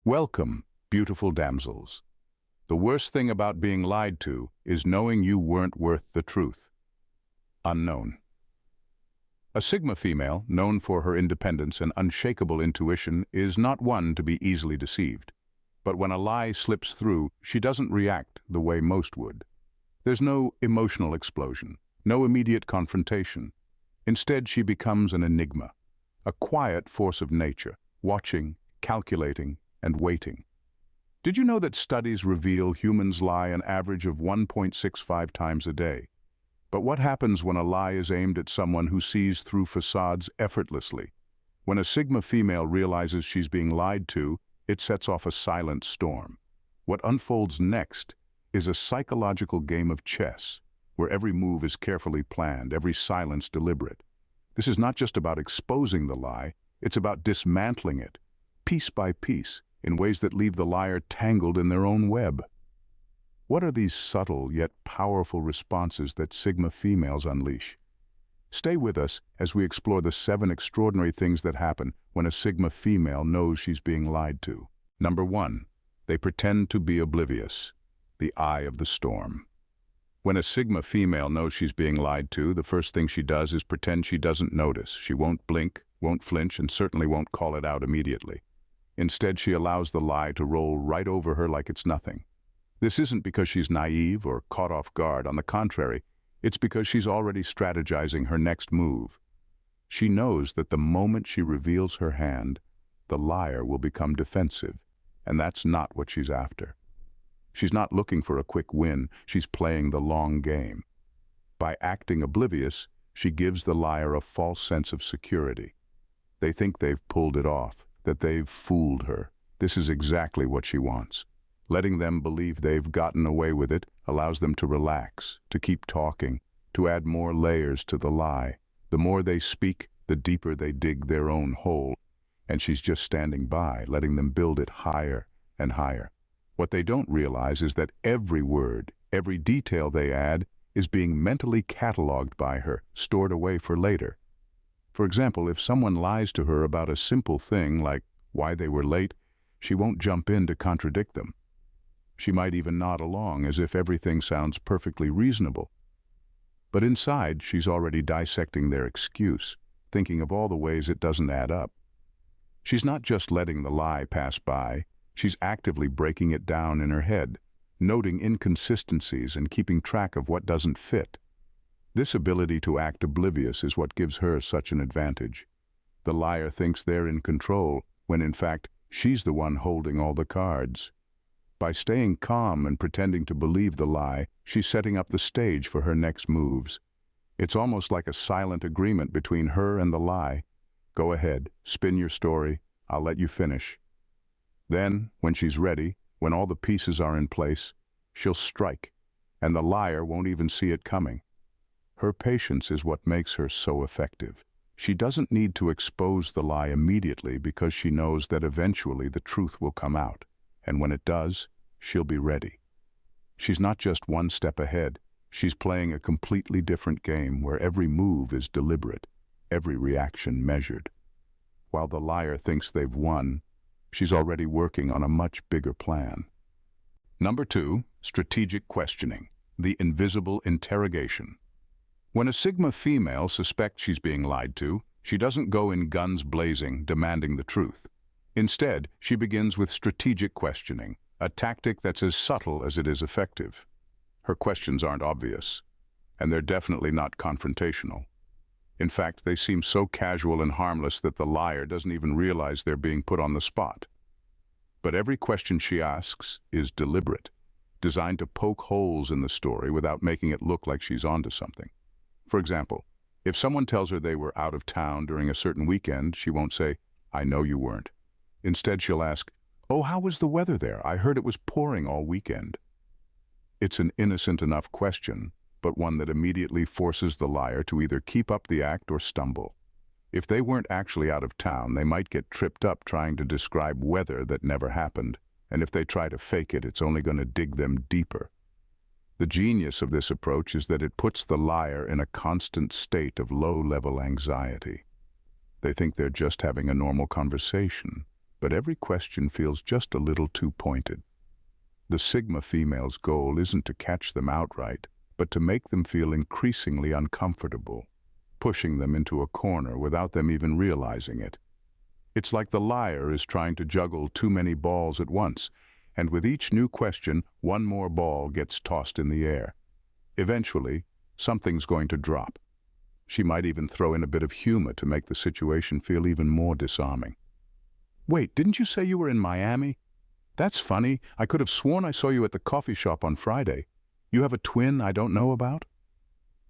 Welcome, beautiful damsels. The worst thing about being lied to is knowing you weren't worth the truth. Unknown. A Sigma female, known for her independence and unshakable intuition, is not one to be easily deceived. But when a lie slips through, she doesn't react the way most would. There's no emotional explosion, no immediate confrontation. Instead, she becomes an enigma, a quiet force of nature, watching, calculating, and waiting. Did you know that studies reveal humans lie an average of 1.65 times a day? But what happens when a lie is aimed at someone who sees through facades effortlessly? When a Sigma female realizes she's being lied to, it sets off a silent storm. What unfolds next is a psychological game of chess, where every move is carefully planned, every silence deliberate. This is not just about exposing the lie, it's about dismantling it, piece by piece, in ways that leave the liar tangled in their own web. What are these subtle yet powerful responses that Sigma females unleash? Stay with us as we explore the 7 extraordinary things that happen when a Sigma female knows she's being lied to. Number 1. They pretend to be oblivious. The eye of the storm. When a Sigma female knows she's being lied to, the first thing she does is pretend she doesn't notice. She won't blink, won't flinch, and certainly won't call it out immediately. Instead, she allows the lie to roll right over her like it's nothing. This isn't because she's naive or caught off guard. On the contrary, it's because she's already strategizing her next move. She knows that the moment she reveals her hand, the liar will become defensive, and that's not what she's after. She's not looking for a quick win, she's playing the long game. By acting oblivious, she gives the liar a false sense of security. They think they've pulled it off, that they've fooled her. This is exactly what she wants. Letting them believe they've gotten away with it allows them to relax, to keep talking, to add more layers to the lie. The more they speak, the deeper they dig their own hole, and she's just standing by, letting them build it higher and higher. What they don't realize is that every word, every detail they add, is being mentally cataloged by her, stored away for later. For example, if someone lies to her about a simple thing like why they were late, she won't jump in to contradict them. She might even nod along as if everything sounds perfectly reasonable. But inside, she's already dissecting their excuse, thinking of all the ways it doesn't add up. She's not just letting the lie pass by, she's actively breaking it down in her head, noting inconsistencies and keeping track of what doesn't fit. This ability to act oblivious is what gives her such an advantage. The liar thinks they're in control, when in fact, she's the one holding all the cards. By staying calm and pretending to believe the lie, she's setting up the stage for her next moves. It's almost like a silent agreement between her and the lie. Go ahead, spin your story, I'll let you finish. Then, when she's ready, when all the pieces are in place, she'll strike, and the liar won't even see it coming. Her patience is what makes her so effective. She doesn't need to expose the lie immediately because she knows that eventually the truth will come out, and when it does, she'll be ready. She's not just one step ahead, she's playing a completely different game where every move is deliberate, every reaction measured. While the liar thinks they've won, she's already working on a much bigger plan. Number 2, strategic questioning, the invisible interrogation. When a Sigma female suspects she's being lied to, she doesn't go in guns blazing, demanding the truth. Instead, she begins with strategic questioning, a tactic that's as subtle as it is effective. Her questions aren't obvious, and they're definitely not confrontational. In fact, they seem so casual and harmless that the liar doesn't even realize they're being put on the spot. But every question she asks is deliberate, designed to poke holes in the story without making it look like she's onto something. For example, if someone tells her they were out of town during a certain weekend, she won't say, "I know you weren't." Instead, she'll ask, "Oh, how was the weather there? I heard it was pouring all weekend." It's an innocent enough question, but one that immediately forces the liar to either keep up the act or stumble. If they weren't actually out of town, they might get tripped up trying to describe weather that never happened, and if they try to fake it, it's only going to dig them deeper. The genius of this approach is that it puts the liar in a constant state of low-level anxiety. They think they're just having a normal conversation, but every question feels just a little too pointed. The Sigma female's goal isn't to catch them outright, but to make them feel increasingly uncomfortable, pushing them into a corner without them even realizing it. It's like the liar is trying to juggle too many balls at once, and with each new question, one more ball gets tossed in the air. Eventually, something's going to drop. She might even throw in a bit of humor to make the situation feel even more disarming. "Wait, didn't you say you were in Miami? That's funny. I could have sworn I saw you at the coffee shop on Friday. You have a twin I don't know about?"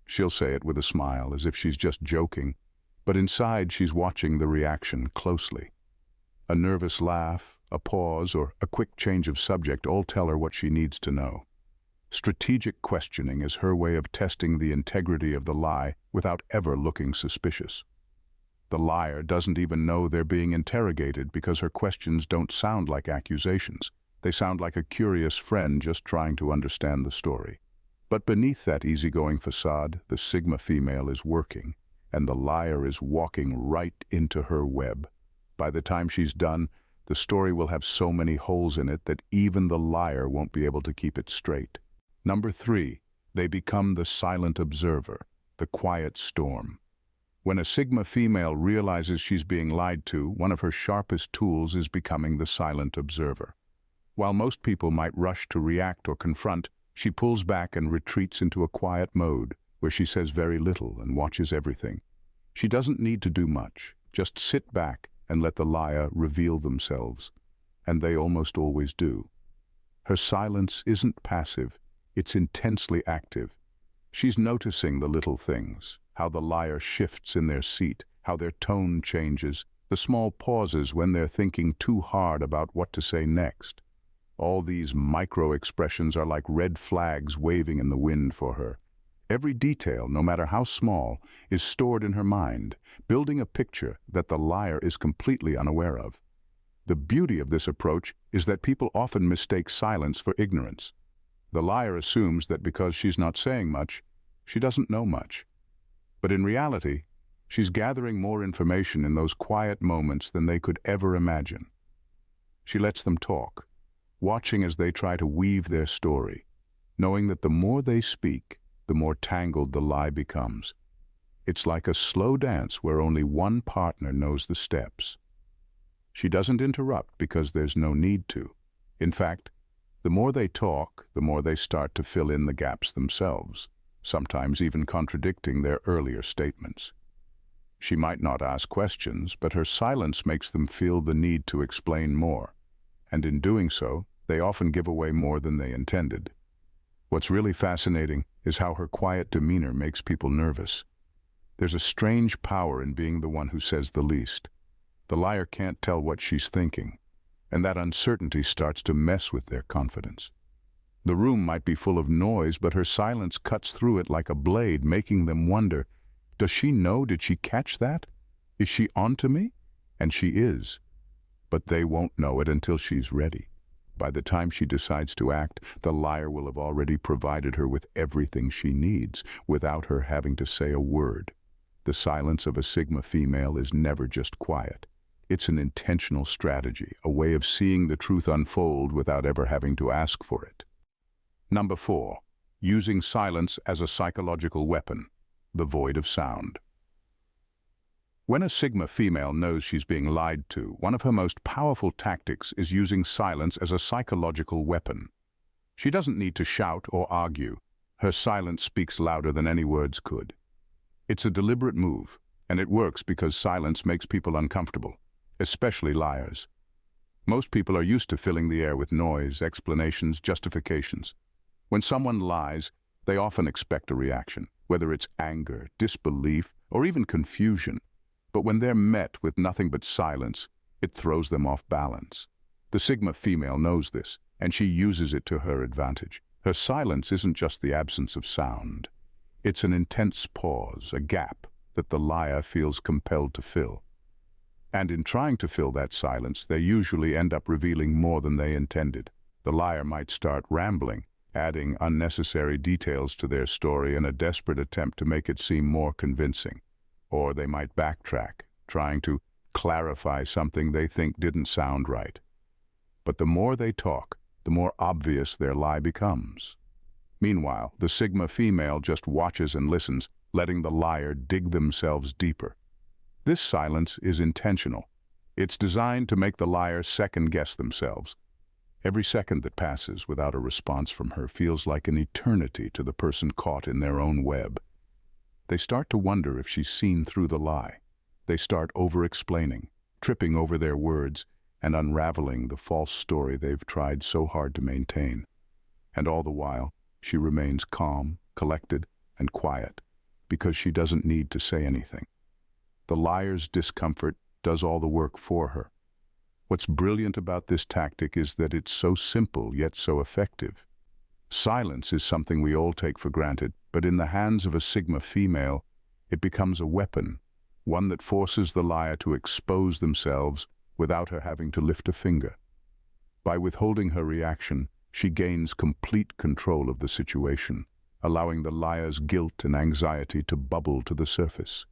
She'll say it with a smile, as if she's just joking, but inside she's watching the reaction closely. A nervous laugh, a pause, or a quick change of subject all tell her what she needs to know. Strategic questioning is her way of testing the integrity of the lie without ever looking suspicious. The liar doesn't even know they're being interrogated because her questions don't sound like accusations. They sound like a curious friend just trying to understand the story. But beneath that easygoing facade, the Sigma female is working, and the liar is walking right into her web. By the time she's done, the story will have so many holes in it that even the liar won't be able to keep it straight. Number 3, they become the silent observer, the quiet storm. When a Sigma female realizes she's being lied to, one of her sharpest tools is becoming the silent observer. While most people might rush to react or confront, she pulls back and retreats into a quiet mode, where she says very little and watches everything. She doesn't need to do much, just sit back and let the liar reveal themselves, and they almost always do. Her silence isn't passive, it's intensely active. She's noticing the little things, how the liar shifts in their seat, how their tone changes, the small pauses when they're thinking too hard about what to say next. All these micro-expressions are like red flags waving in the wind for her. Every detail, no matter how small, is stored in her mind, building a picture that the liar is completely unaware of. The beauty of this approach is that people often mistake silence for ignorance. The liar assumes that because she's not saying much, she doesn't know much. But in reality, she's gathering more information in those quiet moments than they could ever imagine. She lets them talk, watching as they try to weave their story, knowing that the more they speak, the more tangled the lie becomes. It's like a slow dance where only one partner knows the steps. She doesn't interrupt because there's no need to. In fact, the more they talk, the more they start to fill in the gaps themselves, sometimes even contradicting their earlier statements. She might not ask questions, but her silence makes them feel the need to explain more, and in doing so, they often give away more than they intended. What's really fascinating is how her quiet demeanor makes people nervous. There's a strange power in being the one who says the least. The liar can't tell what she's thinking, and that uncertainty starts to mess with their confidence. The room might be full of noise, but her silence cuts through it like a blade, making them wonder, does she know? Did she catch that? Is she onto me? And she is. But they won't know it until she's ready. By the time she decides to act, the liar will have already provided her with everything she needs, without her having to say a word. The silence of a Sigma female is never just quiet. It's an intentional strategy, a way of seeing the truth unfold without ever having to ask for it. Number 4, using silence as a psychological weapon, the void of sound. When a Sigma female knows she's being lied to, one of her most powerful tactics is using silence as a psychological weapon. She doesn't need to shout or argue. Her silence speaks louder than any words could. It's a deliberate move, and it works because silence makes people uncomfortable, especially liars. Most people are used to filling the air with noise, explanations, justifications. When someone lies, they often expect a reaction, whether it's anger, disbelief, or even confusion. But when they're met with nothing but silence, it throws them off balance. The Sigma female knows this, and she uses it to her advantage. Her silence isn't just the absence of sound. It's an intense pause, a gap that the liar feels compelled to fill. And in trying to fill that silence, they usually end up revealing more than they intended. The liar might start rambling, adding unnecessary details to their story in a desperate attempt to make it seem more convincing. Or they might backtrack, trying to clarify something they think didn't sound right. But the more they talk, the more obvious their lie becomes. Meanwhile, the Sigma female just watches and listens, letting the liar dig themselves deeper. This silence is intentional. It's designed to make the liar second-guess themselves. Every second that passes without a response from her feels like an eternity to the person caught in their own web. They start to wonder if she's seen through the lie. They start over-explaining, tripping over their words, and unraveling the false story they've tried so hard to maintain. And all the while, she remains calm, collected, and quiet, because she doesn't need to say anything. The liar's discomfort does all the work for her. What's brilliant about this tactic is that it's so simple yet so effective. Silence is something we all take for granted, but in the hands of a Sigma female, it becomes a weapon, one that forces the liar to expose themselves without her having to lift a finger. By withholding her reaction, she gains complete control of the situation, allowing the liar's guilt and anxiety to bubble to the surface.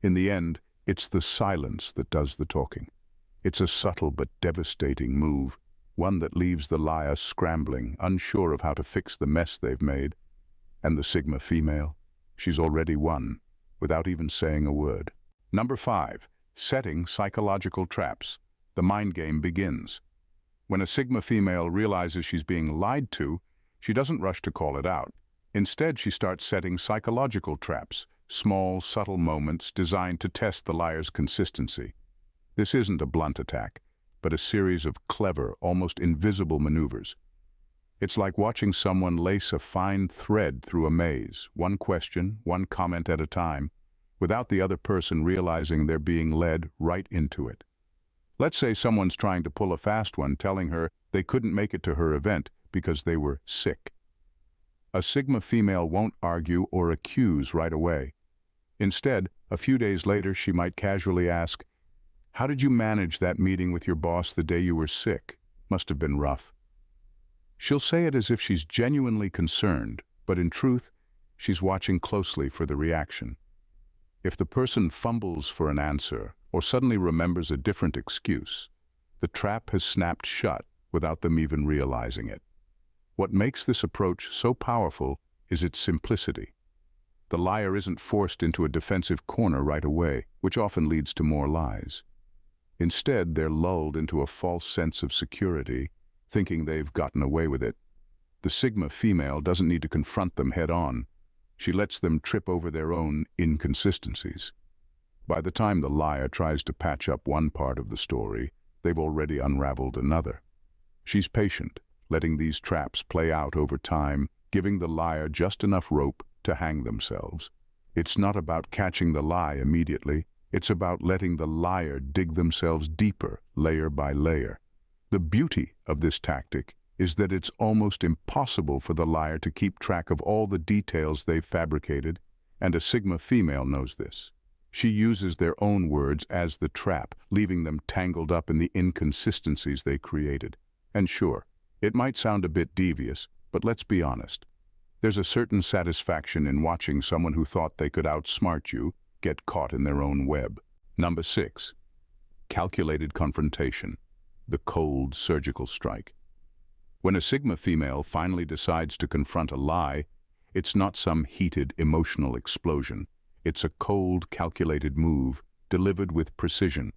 In the end, it's the silence that does the talking. It's a subtle but devastating move, one that leaves the liar scrambling, unsure of how to fix the mess they've made. And the Sigma female, she's already won, without even saying a word. Number 5. Setting psychological traps. The mind game begins. When a Sigma female realizes she's being lied to, she doesn't rush to call it out. Instead, she starts setting psychological traps, small, subtle moments designed to test the liar's consistency. This isn't a blunt attack, but a series of clever, almost invisible maneuvers. It's like watching someone lace a fine thread through a maze, one question, one comment at a time, without the other person realizing they're being led right into it. Let's say someone's trying to pull a fast one, telling her they couldn't make it to her event because they were sick. A Sigma female won't argue or accuse right away. Instead, a few days later, she might casually ask, "How did you manage that meeting with your boss the day you were sick? Must have been rough." She'll say it as if she's genuinely concerned, but in truth, she's watching closely for the reaction. If the person fumbles for an answer or suddenly remembers a different excuse, the trap has snapped shut without them even realizing it. What makes this approach so powerful is its simplicity. The liar isn't forced into a defensive corner right away, which often leads to more lies. Instead, they're lulled into a false sense of security, thinking they've gotten away with it. The Sigma female doesn't need to confront them head-on. She lets them trip over their own inconsistencies. By the time the liar tries to patch up one part of the story, they've already unraveled another. She's patient, letting these traps play out over time, giving the liar just enough rope to hang themselves. It's not about catching the lie immediately. It's about letting the liar dig themselves deeper, layer by layer. The beauty of this tactic is that it's almost impossible for the liar to keep track of all the details they've fabricated, and a Sigma female knows this. She uses their own words as the trap, leaving them tangled up in the inconsistencies they created. And sure, it might sound a bit devious, but let's be honest. There's a certain satisfaction in watching someone who thought they could outsmart you get caught in their own web. Number 6. Calculated confrontation. The cold, surgical strike. When a Sigma female finally decides to confront a lie, it's not some heated, emotional explosion. It's a cold, calculated move, delivered with precision.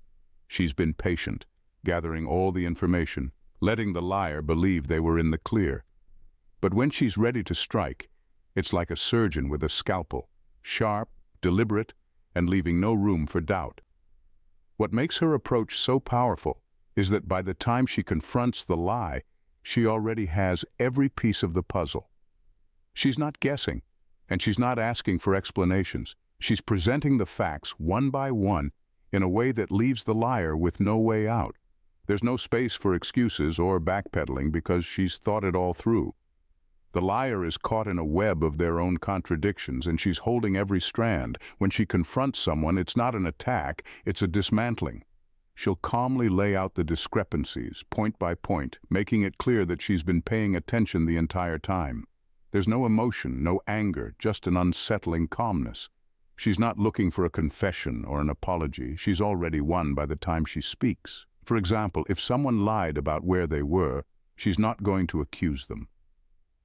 She's been patient, gathering all the information, letting the liar believe they were in the clear. But when she's ready to strike, it's like a surgeon with a scalpel, sharp, deliberate, and leaving no room for doubt. What makes her approach so powerful is that by the time she confronts the lie, she already has every piece of the puzzle. She's not guessing, and she's not asking for explanations. She's presenting the facts one by one in a way that leaves the liar with no way out. There's no space for excuses or backpedaling because she's thought it all through. The liar is caught in a web of their own contradictions, and she's holding every strand. When she confronts someone, it's not an attack, it's a dismantling. She'll calmly lay out the discrepancies, point by point, making it clear that she's been paying attention the entire time. There's no emotion, no anger, just an unsettling calmness. She's not looking for a confession or an apology. She's already won by the time she speaks. For example, if someone lied about where they were, she's not going to accuse them.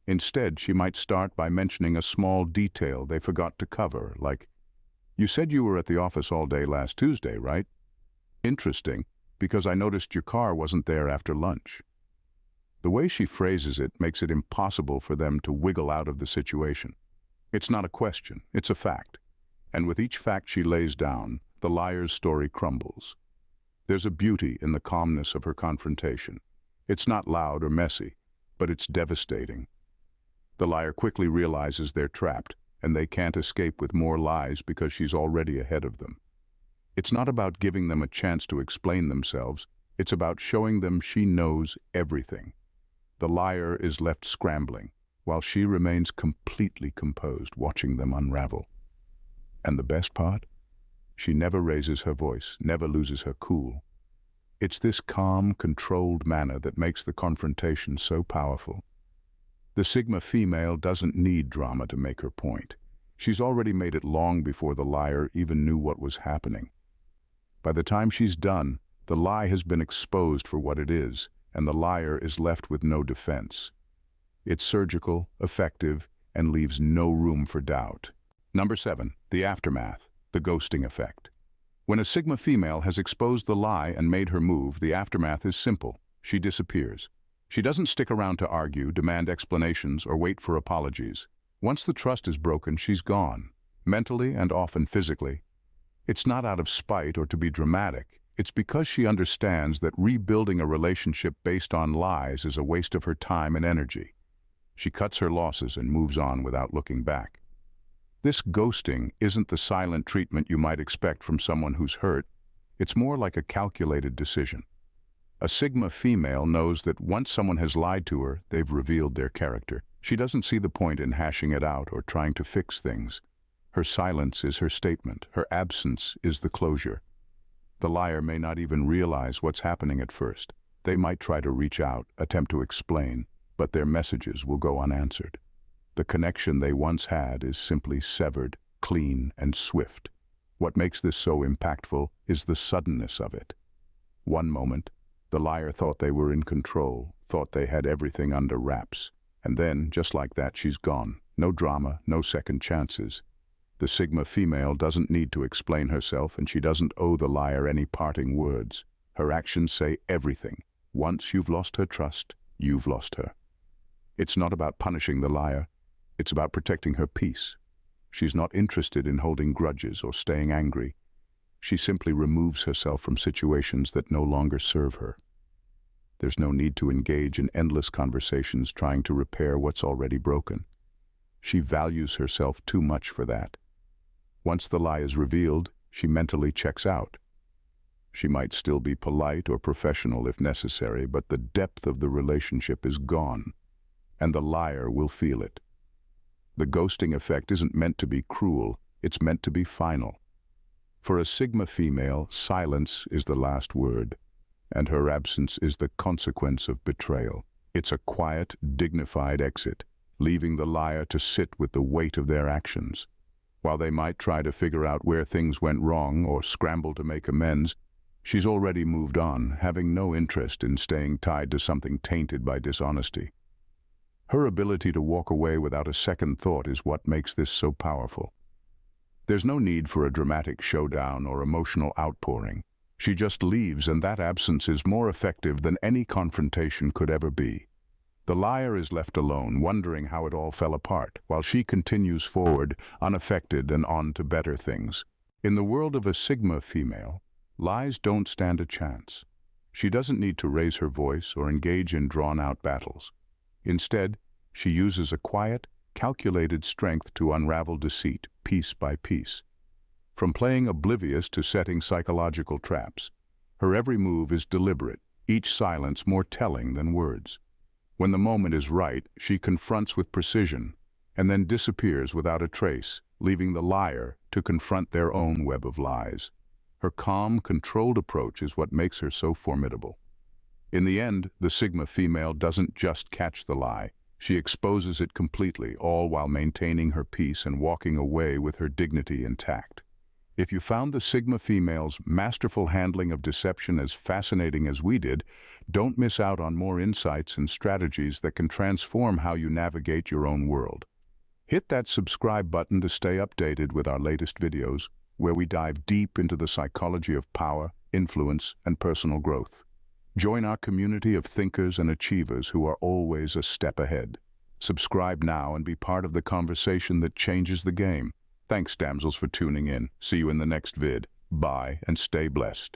Instead, she might start by mentioning a small detail they forgot to cover, like, "You said you were at the office all day last Tuesday, right? Interesting, because I noticed your car wasn't there after lunch." The way she phrases it makes it impossible for them to wiggle out of the situation. It's not a question, it's a fact. And with each fact she lays down, the liar's story crumbles. There's a beauty in the calmness of her confrontation. It's not loud or messy, but it's devastating. The liar quickly realizes they're trapped, and they can't escape with more lies because she's already ahead of them. It's not about giving them a chance to explain themselves, it's about showing them she knows everything. The liar is left scrambling, while she remains completely composed, watching them unravel. And the best part? She never raises her voice, never loses her cool. It's this calm, controlled manner that makes the confrontation so powerful. The Sigma female doesn't need drama to make her point. She's already made it long before the liar even knew what was happening. By the time she's done, the lie has been exposed for what it is, and the liar is left with no defense. It's surgical, effective, and leaves no room for doubt. Number 7, the aftermath, the ghosting effect. When a Sigma female has exposed the lie and made her move, the aftermath is simple. She disappears. She doesn't stick around to argue, demand explanations, or wait for apologies. Once the trust is broken, she's gone, mentally and often physically. It's not out of spite or to be dramatic. It's because she understands that rebuilding a relationship based on lies is a waste of her time and energy. She cuts her losses and moves on without looking back. This ghosting isn't the silent treatment you might expect from someone who's hurt. It's more like a calculated decision. A Sigma female knows that once someone has lied to her, they've revealed their character. She doesn't see the point in hashing it out or trying to fix things. Her silence is her statement. Her absence is the closure. The liar may not even realize what's happening at first. They might try to reach out, attempt to explain, but their messages will go unanswered. The connection they once had is simply severed, clean, and swift. What makes this so impactful is the suddenness of it. One moment, the liar thought they were in control, thought they had everything under wraps. And then, just like that, she's gone. No drama, no second chances. The Sigma female doesn't need to explain herself, and she doesn't owe the liar any parting words. Her actions say everything. Once you've lost her trust, you've lost her. It's not about punishing the liar. It's about protecting her peace. She's not interested in holding grudges or staying angry. She simply removes herself from situations that no longer serve her. There's no need to engage in endless conversations trying to repair what's already broken. She values herself too much for that. Once the lie is revealed, she mentally checks out. She might still be polite or professional if necessary, but the depth of the relationship is gone, and the liar will feel it. The ghosting effect isn't meant to be cruel, it's meant to be final. For a Sigma female, silence is the last word, and her absence is the consequence of betrayal. It's a quiet, dignified exit, leaving the liar to sit with the weight of their actions. While they might try to figure out where things went wrong or scramble to make amends, she's already moved on, having no interest in staying tied to something tainted by dishonesty. Her ability to walk away without a second thought is what makes this so powerful. There's no need for a dramatic showdown or emotional outpouring. She just leaves, and that absence is more effective than any confrontation could ever be. The liar is left alone, wondering how it all fell apart, while she continues forward, unaffected and on to better things. In the world of a Sigma female, lies don't stand a chance. She doesn't need to raise her voice or engage in drawn-out battles. Instead, she uses a quiet, calculated strength to unravel deceit, piece by piece. From playing oblivious to setting psychological traps, her every move is deliberate, each silence more telling than words. When the moment is right, she confronts with precision, and then disappears without a trace, leaving the liar to confront their own web of lies. Her calm, controlled approach is what makes her so formidable. In the end, the Sigma female doesn't just catch the lie, She exposes it completely, all while maintaining her peace and walking away with her dignity intact. If you found the Sigma female's masterful handling of deception as fascinating as we did, don't miss out on more insights and strategies that can transform how you navigate your own world. Hit that subscribe button to stay updated with our latest videos, where we dive deep into the psychology of power, influence, and personal growth. Join our community of thinkers and achievers who are always a step ahead. Subscribe now and be part of the conversation that changes the game. Thanks, damsels, for tuning in. See you in the next vid. Bye, and stay blessed.